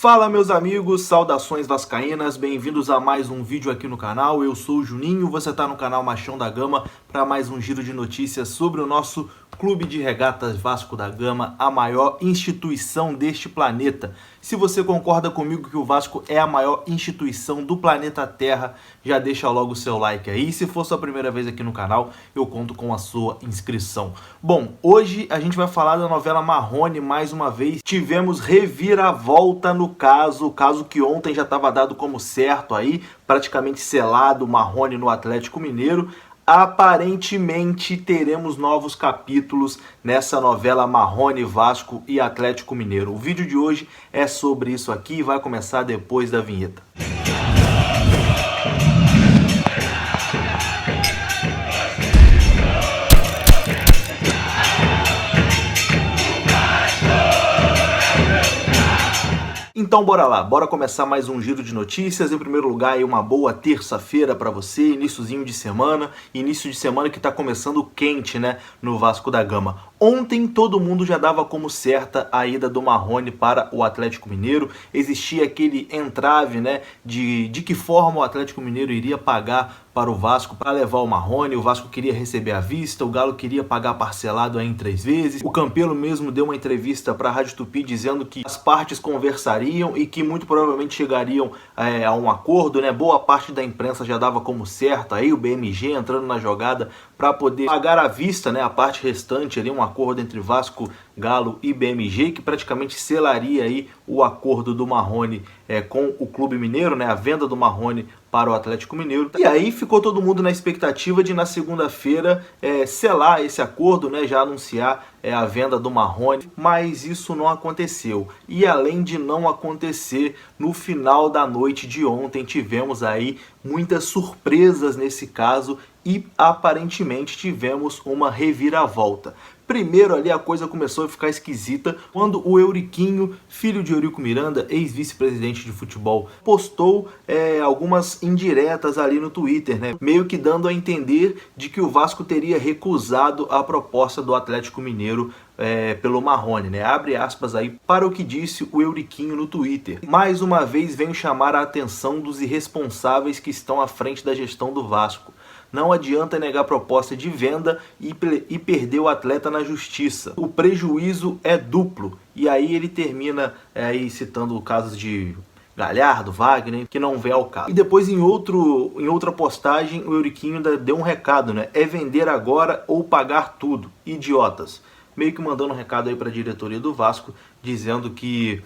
Fala meus amigos, saudações vascaínas, bem-vindos a mais um vídeo aqui no canal. Eu sou o Juninho, você está no canal Machão da Gama para mais um giro de notícias sobre o nosso Clube de Regatas Vasco da Gama, a maior instituição deste planeta. Se você concorda comigo que o Vasco é a maior instituição do planeta Terra, já deixa logo o seu like aí. Se for sua primeira vez aqui no canal, eu conto com a sua inscrição. Bom, hoje a gente vai falar da novela Marrone mais uma vez. Tivemos reviravolta no caso, o caso que ontem já estava dado como certo aí, praticamente selado, Marrone no Atlético Mineiro. Aparentemente teremos novos capítulos nessa novela Marrone, Vasco e Atlético Mineiro. O vídeo de hoje é sobre isso aqui e vai começar depois da vinheta. Então bora lá, bora começar mais um giro de notícias. Em primeiro lugar, aí uma boa terça-feira para você, iniciozinho de semana que tá começando quente, né, no Vasco da Gama. Ontem todo mundo já dava como certa a ida do Marrone para o Atlético Mineiro. Existia aquele entrave, né, de que forma o Atlético Mineiro iria pagar para o Vasco para levar o Marrone. O Vasco queria receber à vista, o Galo queria pagar parcelado aí em 3 vezes. O Campelo mesmo deu uma entrevista para a Rádio Tupi dizendo que as partes conversariam e que muito provavelmente chegariam a um acordo, né? Boa parte da imprensa já dava como certo aí o BMG entrando na jogada para poder pagar à vista, né, a parte restante ali, um acordo entre Vasco, Galo e BMG que praticamente selaria aí o acordo do Marrone com o Clube Mineiro, né, a venda do Marrone para o Atlético Mineiro. E aí ficou todo mundo na expectativa de na segunda-feira selar esse acordo, né, já anunciar a venda do Marrone, mas isso não aconteceu. E além de não acontecer, no final da noite de ontem tivemos aí muitas surpresas nesse caso e aparentemente tivemos uma reviravolta. Primeiro ali a coisa começou a ficar esquisita quando o Euriquinho, filho de Eurico Miranda, ex-vice-presidente de futebol, postou algumas indiretas ali no Twitter, né? Meio que dando a entender de que o Vasco teria recusado a proposta do Atlético Mineiro pelo Marrone, né? Abre aspas aí para o que disse o Euriquinho no Twitter. Mais uma vez venho chamar a atenção dos irresponsáveis que estão à frente da gestão do Vasco. Não adianta negar proposta de venda e perder o atleta na justiça. O prejuízo é duplo. E aí ele termina aí citando casos de Galhardo, Wagner, que não vem ao caso. E depois em outra postagem o Euriquinho ainda deu um recado, né? É vender agora ou pagar tudo. Idiotas. Meio que mandando um recado aí para a diretoria do Vasco, dizendo que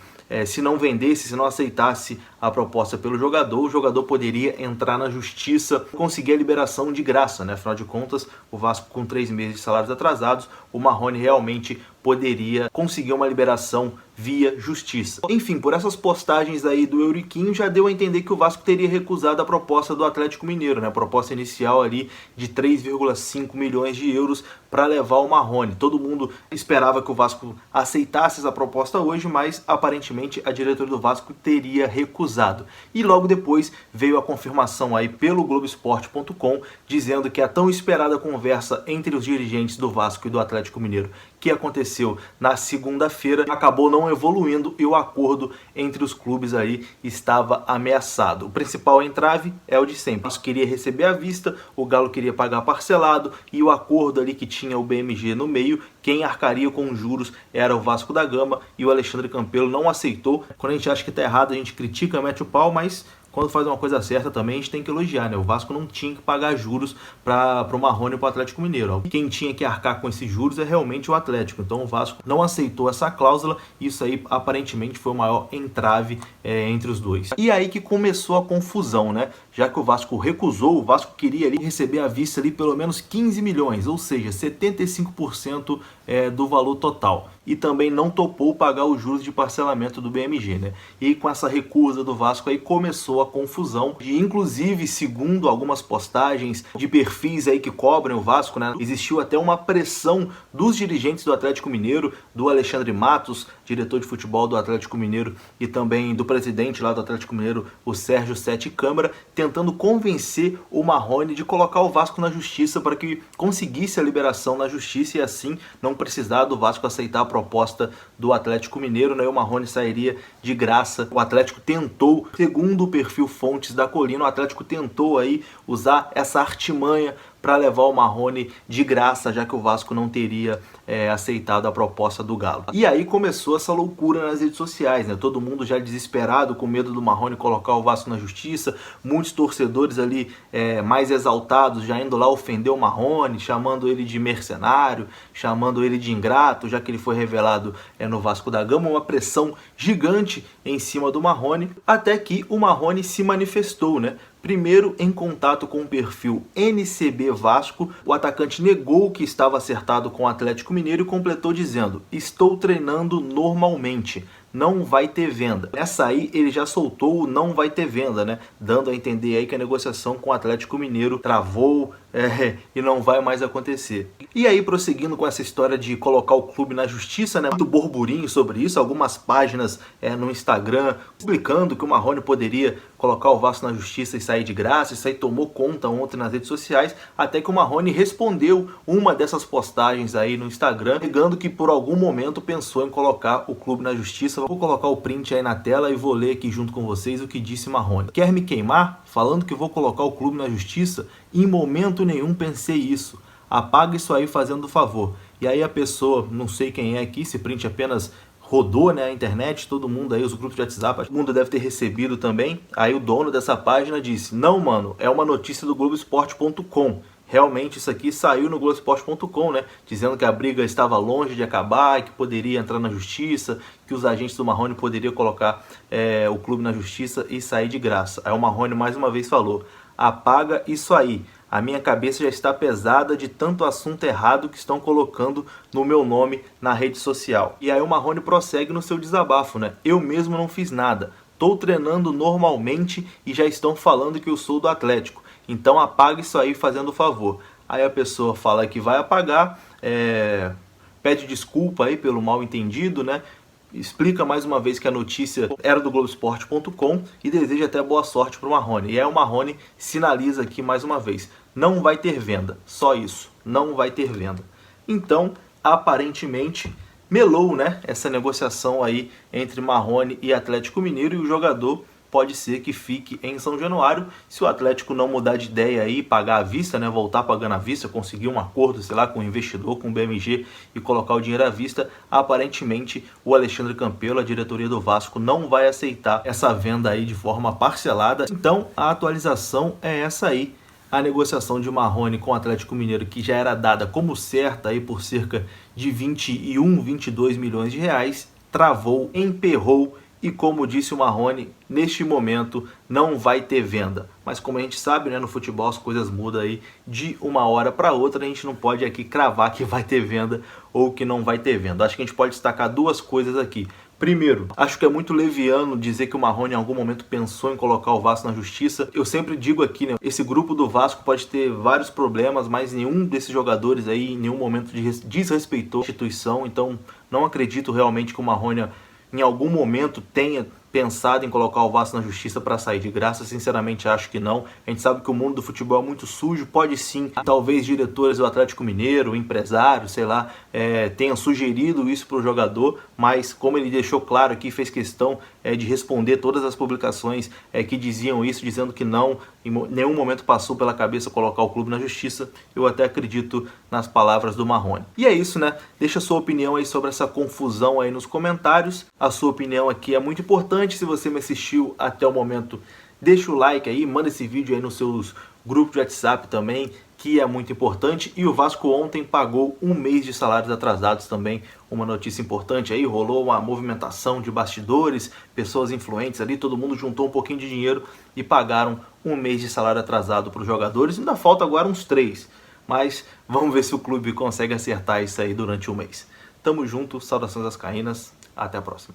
se não vendesse, se não aceitasse a proposta pelo jogador, o jogador poderia entrar na justiça, conseguir a liberação de graça, né? Afinal de contas, o Vasco com 3 meses de salários atrasados, o Marrone realmente poderia conseguir uma liberação via justiça. Enfim, por essas postagens aí do Euriquinho já deu a entender que o Vasco teria recusado a proposta do Atlético Mineiro, né? A proposta inicial ali de 3,5 milhões de euros para levar o Marrone. Todo mundo esperava que o Vasco aceitasse essa proposta hoje, mas aparentemente a diretoria do Vasco teria recusado. E logo depois veio a confirmação aí pelo Globoesporte.com dizendo que a tão esperada conversa entre os dirigentes do Vasco e do Atlético Mineiro, que aconteceu na segunda-feira, acabou não evoluindo e o acordo entre os clubes aí estava ameaçado. O principal entrave é o de sempre. O Vasco queria receber à vista, o Galo queria pagar parcelado e o acordo ali que tinha o BMG no meio, quem arcaria com juros era o Vasco da Gama e o Alexandre Campelo não aceitou. Quando a gente acha que está errado, a gente critica, mete o pau, mas quando faz uma coisa certa também a gente tem que elogiar, né? O Vasco não tinha que pagar juros para o Marrone e para o Atlético Mineiro. Quem tinha que arcar com esses juros é realmente o Atlético. Então o Vasco não aceitou essa cláusula e isso aí aparentemente foi o maior entrave entre os dois. E aí que começou a confusão, né? Já que o Vasco recusou, o Vasco queria ali receber à vista ali pelo menos 15 milhões, ou seja, 75% do valor total. E também não topou pagar os juros de parcelamento do BMG, né? E com essa recusa do Vasco aí começou a confusão. E inclusive, segundo algumas postagens de perfis aí que cobrem o Vasco, né? Existiu até uma pressão dos dirigentes do Atlético Mineiro, do Alexandre Matos, diretor de futebol do Atlético Mineiro, e também do presidente lá do Atlético Mineiro, o Sérgio Sete Câmara, tentando convencer o Marrone de colocar o Vasco na justiça para que conseguisse a liberação na justiça e assim não precisar do Vasco aceitar a proposta do Atlético Mineiro, né? O Marrone sairia de graça. O Atlético tentou, segundo o perfil Fontes da Colina, o Atlético tentou aí usar essa artimanha para levar o Marrone de graça, já que o Vasco não teria aceitado a proposta do Galo. E aí começou essa loucura nas redes sociais, né? Todo mundo já desesperado, com medo do Marrone colocar o Vasco na justiça, muitos torcedores ali mais exaltados já indo lá ofender o Marrone, chamando ele de mercenário, chamando ele de ingrato, já que ele foi revelado no Vasco da Gama, uma pressão gigante em cima do Marrone, até que o Marrone se manifestou, né? Primeiro, em contato com o perfil NCB Vasco, o atacante negou que estava acertado com o Atlético Mineiro e completou dizendo: "Estou treinando normalmente, não vai ter venda". Nessa aí ele já soltou o "não vai ter venda", né? Dando a entender aí que a negociação com o Atlético Mineiro travou e não vai mais acontecer. E aí, prosseguindo com essa história de colocar o clube na justiça, né? Muito burburinho sobre isso, algumas páginas no Instagram explicando que o Marrone poderia colocar o Vasco na justiça e sair de graça. Isso aí tomou conta ontem nas redes sociais, até que o Marrone respondeu uma dessas postagens aí no Instagram, negando que por algum momento pensou em colocar o clube na justiça. Vou colocar o print aí na tela e vou ler aqui junto com vocês o que disse Marrone. "Quer me queimar? Falando que vou colocar o clube na justiça? Em momento nenhum pensei isso. Apaga isso aí fazendo favor". E aí a pessoa, não sei quem é aqui, esse print apenas rodou, né, a internet, todo mundo aí, os grupos de WhatsApp, todo mundo deve ter recebido também. Aí o dono dessa página disse: "Não, mano, é uma notícia do Globoesporte.com. Realmente isso aqui saiu no Globoesporte.com, né? Dizendo que a briga estava longe de acabar, que poderia entrar na justiça, que os agentes do Marrone poderiam colocar o clube na justiça e sair de graça". Aí o Marrone mais uma vez falou: "Apaga isso aí. A minha cabeça já está pesada de tanto assunto errado que estão colocando no meu nome na rede social". E aí o Marrone prossegue no seu desabafo, né? "Eu mesmo não fiz nada. Tô treinando normalmente e já estão falando que eu sou do Atlético. Então apaga isso aí fazendo favor". Aí a pessoa fala que vai apagar, pede desculpa aí pelo mal entendido, né? Explica mais uma vez que a notícia era do Globoesporte.com e deseja até boa sorte para o Marrone. E aí o Marrone sinaliza aqui mais uma vez: "Não vai ter venda". Só isso, não vai ter venda. Então, aparentemente, melou, né, essa negociação aí entre Marrone e Atlético Mineiro, e o jogador pode ser que fique em São Januário, se o Atlético não mudar de ideia aí, pagar à vista, né, voltar pagando à vista, conseguir um acordo, sei lá, com o investidor, com o BMG e colocar o dinheiro à vista. Aparentemente, o Alexandre Campelo, a diretoria do Vasco, não vai aceitar essa venda aí de forma parcelada. Então, a atualização é essa aí. A negociação de Marrone com o Atlético Mineiro, que já era dada como certa aí por cerca de 21, 22 milhões de reais, travou, emperrou. E como disse o Marrone, neste momento não vai ter venda. Mas como a gente sabe, né, no futebol as coisas mudam aí de uma hora para outra. A gente não pode aqui cravar que vai ter venda ou que não vai ter venda. Acho que a gente pode destacar duas coisas aqui. Primeiro, acho que é muito leviano dizer que o Marrone em algum momento pensou em colocar o Vasco na justiça. Eu sempre digo aqui, né, esse grupo do Vasco pode ter vários problemas, mas nenhum desses jogadores aí em nenhum momento desrespeitou a instituição. Então não acredito realmente que o Marrone em algum momento tenha pensado em colocar o Vasco na justiça para sair de graça. Sinceramente acho que não. A gente sabe que o mundo do futebol é muito sujo. Pode sim, talvez diretores do Atlético Mineiro, empresários, sei lá, tenham sugerido isso para o jogador, mas como ele deixou claro aqui, fez questão de responder todas as publicações que diziam isso, dizendo que não, em nenhum momento passou pela cabeça colocar o clube na justiça. Eu até acredito nas palavras do Marrone. E é isso, né? Deixa a sua opinião aí sobre essa confusão aí nos comentários. A sua opinião aqui é muito importante. Se você me assistiu até o momento, deixa o like aí, manda esse vídeo aí nos seus grupos de WhatsApp também, que é muito importante. E o Vasco ontem pagou um mês de salários atrasados também, uma notícia importante aí. Rolou uma movimentação de bastidores, pessoas influentes ali, todo mundo juntou um pouquinho de dinheiro e pagaram um mês de salário atrasado para os jogadores. Ainda falta agora uns 3, mas vamos ver se o clube consegue acertar isso aí durante o mês. Tamo junto, saudações vascaínas, até a próxima.